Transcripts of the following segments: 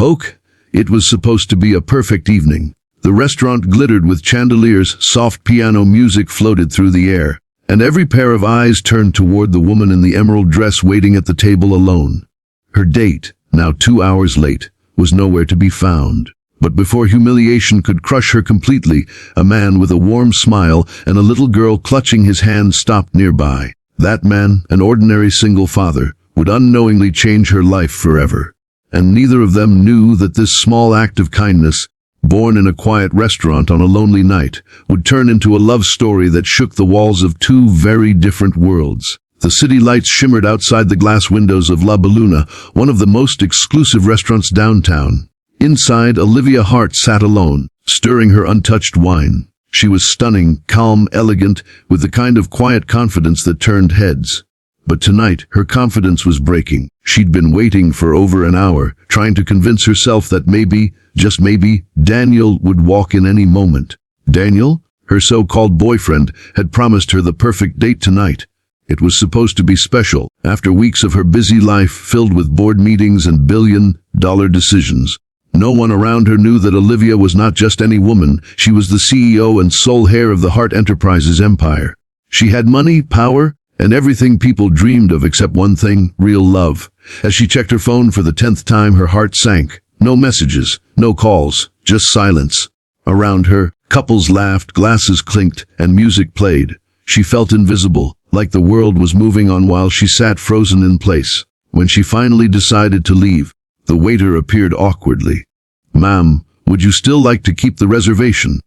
Hoke, it was supposed to be a perfect evening. The restaurant glittered with chandeliers, soft piano music floated through the air, and every pair of eyes turned toward the woman in the emerald dress waiting at the table alone. Her date, now 2 hours late, was nowhere to be found. But before humiliation could crush her completely, a man with a warm smile and a little girl clutching his hand stopped nearby. That man, an ordinary single father, would unknowingly change her life forever. And neither of them knew that this small act of kindness, born in a quiet restaurant on a lonely night, would turn into a love story that shook the walls of two very different worlds. The city lights shimmered outside the glass windows of La Belluna, one of the most exclusive restaurants downtown. Inside, Olivia Hart sat alone, stirring her untouched wine. She was stunning, calm, elegant, with the kind of quiet confidence that turned heads. But tonight, her confidence was breaking. She'd been waiting for over an hour, trying to convince herself that maybe, just maybe, Daniel would walk in any moment. Daniel, her so-called boyfriend, had promised her the perfect date tonight. It was supposed to be special, after weeks of her busy life filled with board meetings and billion-dollar decisions. No one around her knew that Olivia was not just any woman, she was the CEO and sole heir of the Hart Enterprises empire. She had money, power, and everything people dreamed of except one thing, real love. As she checked her phone for the 10th time, her heart sank. No messages, no calls, just silence. Around her, couples laughed, glasses clinked, and music played. She felt invisible, like the world was moving on while she sat frozen in place. When she finally decided to leave, the waiter appeared awkwardly. "Ma'am, would you still like to keep the reservation?"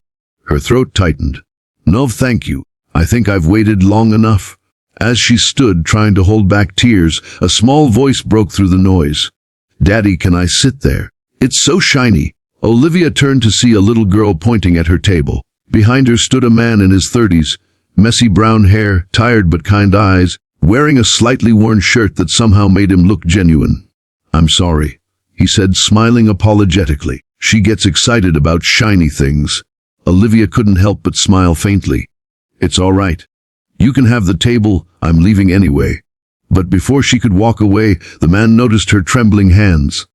Her throat tightened. "No, thank you. I think I've waited long enough." As she stood trying to hold back tears, a small voice broke through the noise. "Daddy, can I sit there? It's so shiny." Olivia turned to see a little girl pointing at her table. Behind her stood a man in his 30s, messy brown hair, tired but kind eyes, wearing a slightly worn shirt that somehow made him look genuine. "I'm sorry," he said, smiling apologetically. "She gets excited about shiny things." Olivia couldn't help but smile faintly. "It's all right. You can have the table, I'm leaving anyway." But before she could walk away, the man noticed her trembling hands.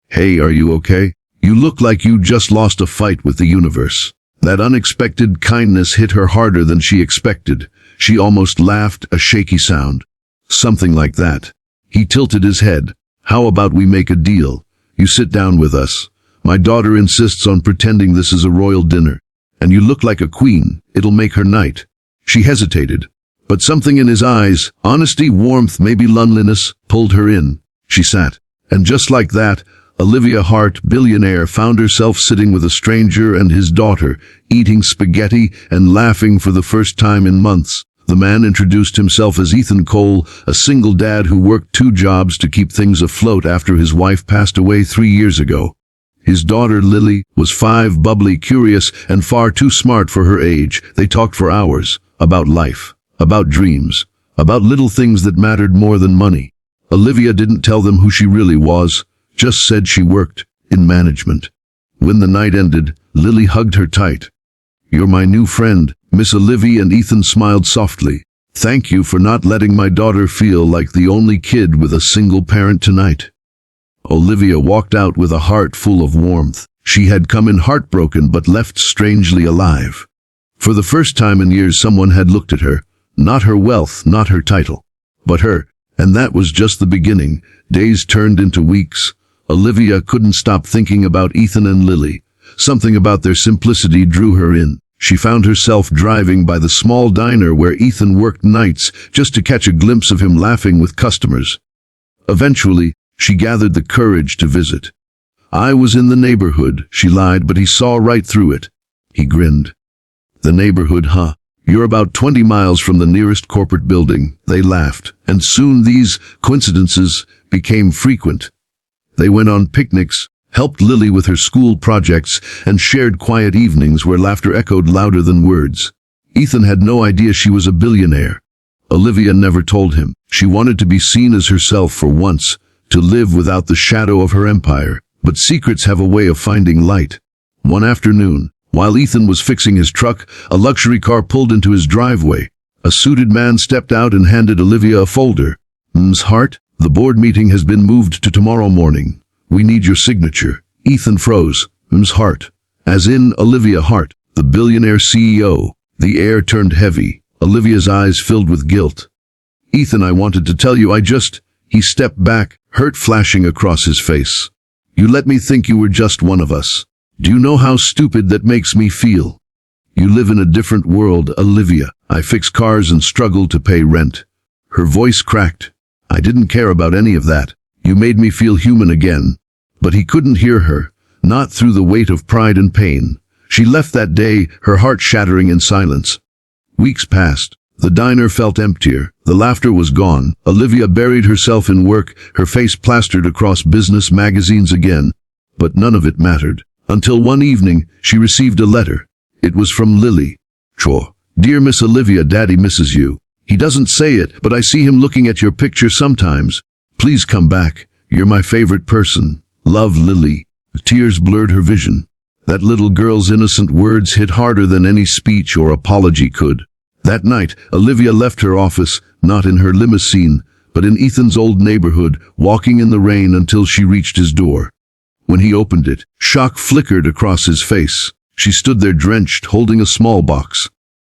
"Hey, are you okay? You look like you just lost a fight with the universe." That unexpected kindness hit her harder than she expected. She almost laughed, a shaky sound. "Something like that." He tilted his head. "How about we make a deal? You sit down with us. My daughter insists on pretending this is a royal dinner. And you look like a queen. It'll make her night." She hesitated. But something in his eyes, honesty, warmth, maybe loneliness, pulled her in. She sat. And just like that, Olivia Hart, billionaire, found herself sitting with a stranger and his daughter, eating spaghetti and laughing for the first time in months. The man introduced himself as Ethan Cole, a single dad who worked 2 jobs to keep things afloat after his wife passed away 3 years ago. His daughter, Lily, was 5, bubbly, curious, and far too smart for her age. They talked for hours, about life, about dreams, about little things that mattered more than money. Olivia didn't tell them who she really was, just said she worked in management. When the night ended, Lily hugged her tight. "You're my new friend." Miss Olivia and Ethan smiled softly. "Thank you for not letting my daughter feel like the only kid with a single parent tonight." Olivia walked out with a heart full of warmth. She had come in heartbroken but left strangely alive. For the first time in years, someone had looked at her. Not her wealth, not her title, but her. And that was just the beginning. Days turned into weeks. Olivia couldn't stop thinking about Ethan and Lily. Something about their simplicity drew her in. She found herself driving by the small diner where Ethan worked nights just to catch a glimpse of him laughing with customers. Eventually, she gathered the courage to visit. "I was in the neighborhood," she lied, but he saw right through it. He grinned. "The neighborhood, huh? You're about 20 miles from the nearest corporate building." They laughed, and soon these coincidences became frequent. They went on picnics, helped Lily with her school projects, and shared quiet evenings where laughter echoed louder than words. Ethan had no idea she was a billionaire. Olivia never told him. She wanted to be seen as herself for once, to live without the shadow of her empire. But secrets have a way of finding light. One afternoon, while Ethan was fixing his truck, a luxury car pulled into his driveway. A suited man stepped out and handed Olivia a folder. "Ms. Hart, the board meeting has been moved to tomorrow morning. We need your signature." Ethan froze. His heart. As in Olivia Hart, the billionaire CEO. The air turned heavy. Olivia's eyes filled with guilt. Ethan, I wanted to tell you, He stepped back, hurt flashing across his face. You let me think you were just one of us. Do you know how stupid that makes me feel? You live in a different world, Olivia. I fix cars and struggle to pay rent. Her voice cracked. I didn't care about any of that. You made me feel human again. But he couldn't hear her, not through the weight of pride and pain. She left that day, her heart shattering in silence. Weeks passed. The diner felt emptier. The laughter was gone. Olivia buried herself in work, her face plastered across business magazines again. But none of it mattered. Until one evening, she received a letter. It was from Lily. Dear Miss Olivia, Daddy misses you. He doesn't say it, but I see him looking at your picture sometimes. Please come back. You're my favorite person. Love, Lily. Tears blurred her vision. That little girl's innocent words hit harder than any speech or apology could. That night, Olivia left her office, not in her limousine, but in Ethan's old neighborhood, walking in the rain until she reached his door. When he opened it, shock flickered across his face. She stood there drenched, holding a small box.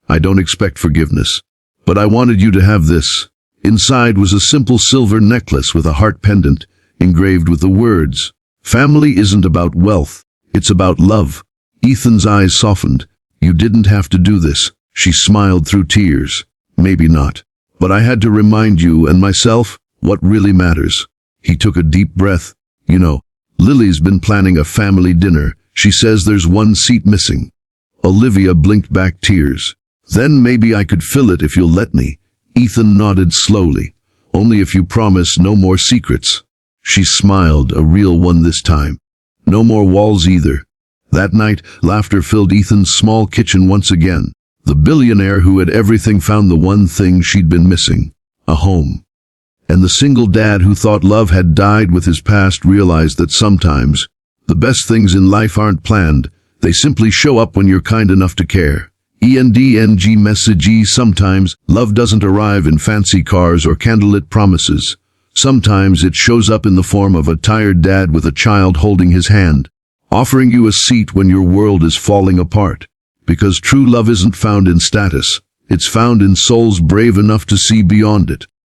I don't expect forgiveness, but I wanted you to have this. Inside was a simple silver necklace with a heart pendant, engraved with the words, "Family isn't about wealth, it's about love." Ethan's eyes softened. You didn't have to do this. She smiled through tears. Maybe not. But I had to remind you and myself what really matters. He took a deep breath. You know, Lily's been planning a family dinner. She says there's one seat missing. Olivia blinked back tears. Then maybe I could fill it if you'll let me. Ethan nodded slowly. Only if you promise no more secrets. She smiled, a real one this time. No more walls either. That night, laughter filled Ethan's small kitchen once again. The billionaire who had everything found the one thing she'd been missing. A home. And the single dad who thought love had died with his past realized that sometimes the best things in life aren't planned. They simply show up when you're kind enough to care. ENDNG message. Sometimes love doesn't arrive in fancy cars or candlelit promises. Sometimes it shows up in the form of a tired dad with a child holding his hand, offering you a seat when your world is falling apart. Because true love isn't found in status. It's found in souls brave enough to see beyond it.